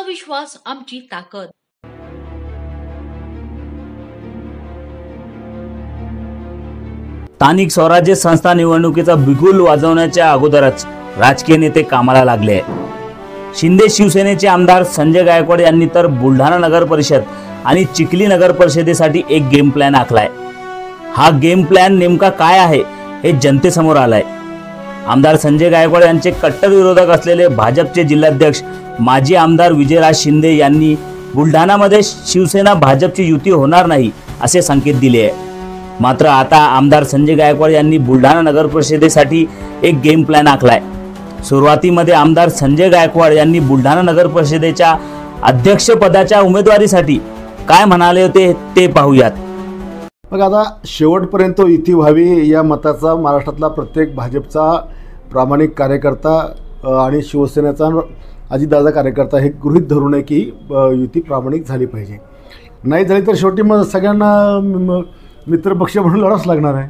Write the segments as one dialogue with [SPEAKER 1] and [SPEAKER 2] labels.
[SPEAKER 1] विश्वास आमची ताकद।
[SPEAKER 2] स्थानिक स्वराज्य संस्था निवडणुकीचा बिगुल वाजवण्याच्या अगोदरच राजकीय नेते कामाला लागले। शिंदे शिवसेनेचे आमदार संजय गायकवाड यांनी तर बुलढाणा नगर परिषद आणि चिखली नगर परिषदेसाठी एक गेम प्लॅन आखलाय। हा गेम प्लॅन नेमका काय आहे हे जनतेसमोर आलाय। आमदार संजय गायकवाड यांचे कट्टर विरोधक असलेले भाजपचे जिल्हाध्यक्ष माजी आमदार विजयराज शिंदे यांनी बुलढाणामध्ये शिवसेना भाजपची युती होणार नाही असे संकेत दिले आहे। मात्र आता आमदार संजय गायकवाड यांनी बुलढाणा नगर परिषदेसाठी एक गेम प्लॅन आखलाय। सुरुवातीमध्ये आमदार संजय गायकवाड यांनी बुलढाणा नगर परिषदेच्या अध्यक्षपदाच्या उमेदवारीसाठी काय म्हणाले होते ते पाहूयात।
[SPEAKER 3] मग आता शेवटपर्यंत युती व्हावी या मताचा महाराष्ट्रातला प्रत्येक भाजपचा प्रामाणिक कार्यकर्ता आणि शिवसेनेचा अजितदादा कार्यकर्ता हे गृहीत धरून आहे की युती प्रामाणिक झाली पाहिजे। नाही झाली तर शेवटी मग सगळ्यांना मित्रपक्ष म्हणून लढाच लागणार आहे।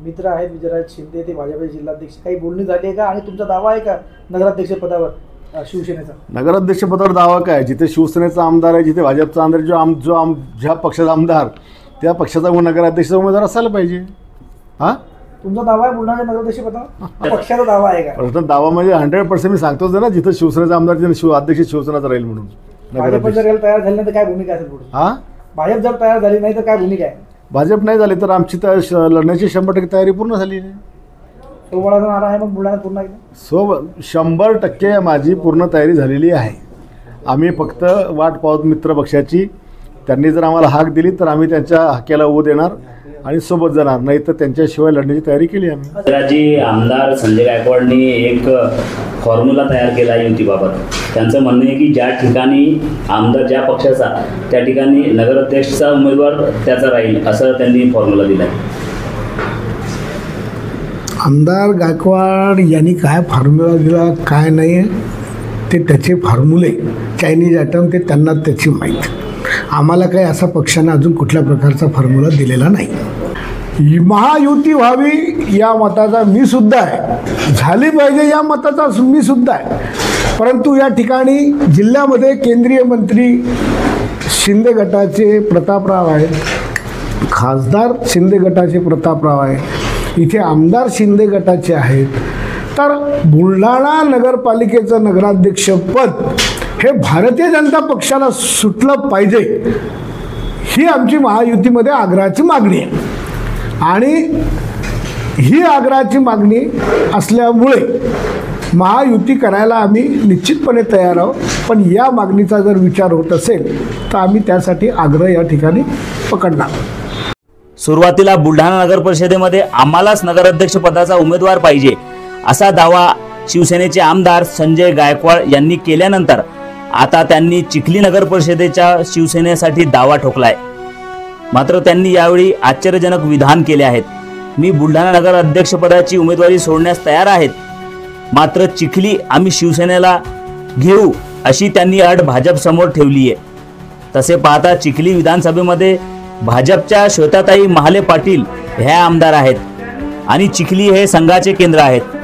[SPEAKER 4] मित्र आहेत विजयराज शिंदे, ते भाजपचे जिल्हाध्यक्ष, काही बोलणी झाली आहे का आणि तुमचा दावा आहे का नगराध्यक्ष पदावर शिवसेनेचा?
[SPEAKER 3] नगराध्यक्ष पदावर दावा काय, जिथे शिवसेनेचा आमदार आहे, जिथे भाजपचा आमदार, ज्या पक्षाचा आमदार त्या पक्षाचा नगराध्यक्ष उमेदवार असायला पाहिजे। हा
[SPEAKER 4] तुमचा दावा आहे बुलढाणा नगराध्यक्ष पदावर? पक्षाचा दावा आहे का?
[SPEAKER 3] प्रश्न दावा म्हणजे 100% मी सांगतोच ना, जिथे शिवसेनेचा आमदार तिथे अध्यक्ष शिवसेनाचा राहील म्हणून।
[SPEAKER 4] भाजप जर तयार झाली नाही तर काय भूमिका असेल पुढे?
[SPEAKER 3] हा
[SPEAKER 4] भाजप जर तयार झाली नाही तर काय भूमिका आहे?
[SPEAKER 3] भाजप नाही झाली तर आमची लढण्याची 100% तयारी पूर्ण झाली आहे।
[SPEAKER 4] सोबळाचा नारा आहे मग बुलढाणा पूर्ण आहे?
[SPEAKER 3] 100% माझी पूर्ण तयारी झालेली आहे। आम्ही फक्त वाट पाहत मित्र पक्षाची, त्यांनी जर आम्हाला हाक दिली तर आम्ही त्यांच्या हाक्याला ओ देणार आणि सोबत जाणार, नाही तर त्यांच्याशिवाय लढण्याची तयारी केली आम्ही।
[SPEAKER 2] राजी आमदार संजय गायकवाडनी एक फॉर्म्युला तयार केला युतीबाबत। त्यांचं म्हणणं आहे की ज्या ठिकाणी आमदार ज्या पक्षाचा त्या ठिकाणी नगराध्यक्षचा उमेदवार त्याचा राहील असं त्यांनी फॉर्म्युला दिला।
[SPEAKER 5] आमदार गायकवाड यांनी काय फॉर्म्युला दिला काय नाही ते त्याचे फॉर्म्युले चायनीज आयटम ते त्यांना त्याची माहीत। आम्हाला काही असा पक्षानं अजून कुठल्या प्रकारचा फॉर्म्युला दिलेला नाही। महायुती व्हावी या मताचा मी सुद्धा आहे, झाली पाहिजे या मताचा मी सुद्धा आहे। परंतु या ठिकाणी जिल्ह्यामध्ये केंद्रीय मंत्री शिंदे गटाचे प्रतापराव आहेत, खासदार शिंदे गटाचे प्रतापराव आहे, इथे आमदार शिंदे गटाचे आहेत, तर बुलढाणा नगरपालिकेचं नगराध्यक्षपद हे भारतीय जनता पक्षाला सुटलं पाहिजे ही आमची महायुतीमध्ये आग्रहाची मागणी आहे। आणि ही आग्रहाची मागणी असल्यामुळे महायुती करायला आम्ही निश्चितपणे तयार आहोत। पण या मागणीचा जर विचार होत असेल तर आम्ही त्यासाठी आग्रह या ठिकाणी पकडणार।
[SPEAKER 2] सुरुवातीला बुलढाणा नगर परिषदेमध्ये आम्हालाच नगराध्यक्ष पदाचा उमेदवार पाहिजे असा दावा शिवसेनेचे आमदार संजय गायकवाड यांनी केल्यानंतर आता त्यांनी चिखली नगर परिषदेच्या शिवसेनेसाठी दावा ठोकलाय। मात्र त्यांनी यावेळी आश्चर्यजनक विधान केले आहेत। मी बुलढाणा नगर अध्यक्षपदाची उमेदवारी सोडण्यास तयार आहेत, मात्र चिखली आम्ही शिवसेनेला घेऊ अशी त्यांनी अट भाजप समोर ठेवली आहे। तसे पाहता चिखली विधानसभेमध्ये भाजपच्या श्वेताताई महाले पाटील ह्या आमदार आहेत आणि चिखली हे संघाचे केंद्र आहेत।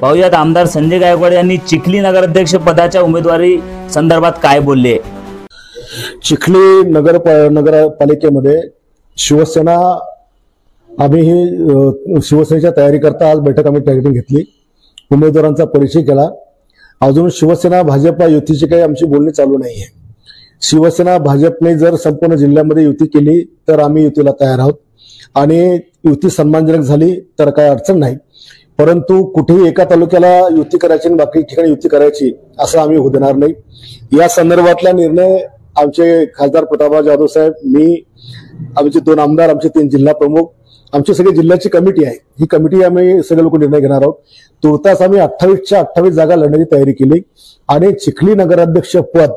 [SPEAKER 2] पाहुयात आमदार संजय गायकवाड यांनी चिखली नगराध्यक्ष पदाच्या उमेदवारी संदर्भात काय बोलले।
[SPEAKER 3] चिखली नगरपालिकेमध्ये शिवसेना आम्ही ही शिवसेनेच्या तयारी करता आज बैठक आम्ही त्या ठिकाणी घेतली, उमेदवारांचा परिचय केला। अजून शिवसेना भाजप युतीची काही आमची बोलणी चालू नाही आहे। शिवसेना भाजपने जर संपूर्ण जिल्ह्यामध्ये युती केली तर आम्ही युतीला तयार आहोत आणि युती सन्मानजनक झाली तर काय अडचण नाही, परंतु कुठेही एका तालुक्याला युती करायची आणि बाकी ठिकाणी युती करायची असं आम्ही होऊ देणार नाही। या संदर्भातला निर्णय आमचे खासदार प्रतापराव जाधव साहेब, मी, आमचे 2 आमदार, आमचे 3 जिल्हा प्रमुख, आमची सगळी जिल्ह्याची कमिटी आहे, ही कमिटी आम्ही सगळे लोक निर्णय घेणार आहोत। तुर्तास आम्ही 28च्या 28 जागा लढण्याची तयारी केली आणि चिखली नगराध्यक्ष पद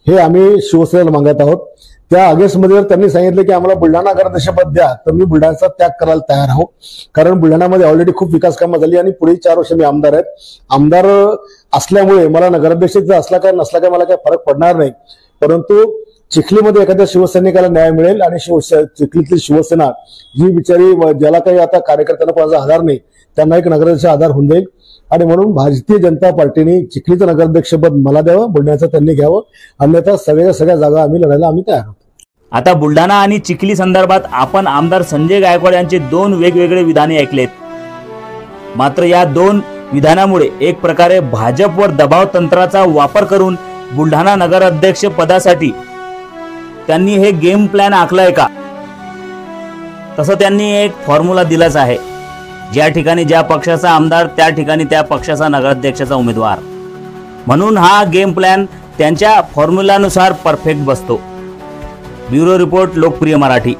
[SPEAKER 3] हे आम्ही शिवसेनेला मागत आहोत। त्या ऑगस्टमध्ये त्यांनी सांगितलं की आम्हाला बुलढाणा नगराध्यक्षपद द्या, तर मी बुलढाण्याचा त्याग करायला तयार आहोत, कारण बुलढाण्यामध्ये ऑलरेडी खूप विकास कामं झाली आणि पुढे 4 वर्ष मी आमदार आहेत। आमदार असल्यामुळे मला नगराध्यक्ष असला काय नसला काय मला काय फरक पडणार नाही, परंतु चिखलीमध्ये एखाद्या शिवसैनिकाला न्याय मिळेल आणि चिखलीतली शिवसेना जी बिचारी ज्याला काही आता कार्यकर्त्यांना कोणाचा आधार नाही त्यांना एक नगराध्यक्ष आधार होऊन जाईल आणि म्हणून भारतीय जनता पार्टीने चिखलीचं नगराध्यक्षपद मला द्यावं, बुलढाण्याचं त्यांनी घ्यावं, अन्यथा सगळ्या जागा आम्ही लढायला तयार आहोत.
[SPEAKER 2] आता बुलढाणा आणि चिखली संदर्भात आपण आमदार संजय गायकवाड यांचे 2 वेगवेगळे विधाने ऐकलेत. मात्र या 2 विधानामुळे एक प्रकारे भाजपवर दबाव तंत्राचा वापर करून बुलढाणा नगराध्यक्ष पदासाठी त्यांनी हे गेम प्लॅन आखलाय का? तसं त्यांनी एक फॉर्म्युला दिलाच आहे. ज्या ठिकाणी ज्या पक्षाचा आमदार त्या ठिकाणी त्या पक्षाचा नगराध्यक्षाचा उमेदवार, म्हणून हा गेम प्लॅन त्यांच्या फॉर्म्युलानुसार परफेक्ट बसतो. ब्युरो रिपोर्ट, लोकप्रिय मराठी.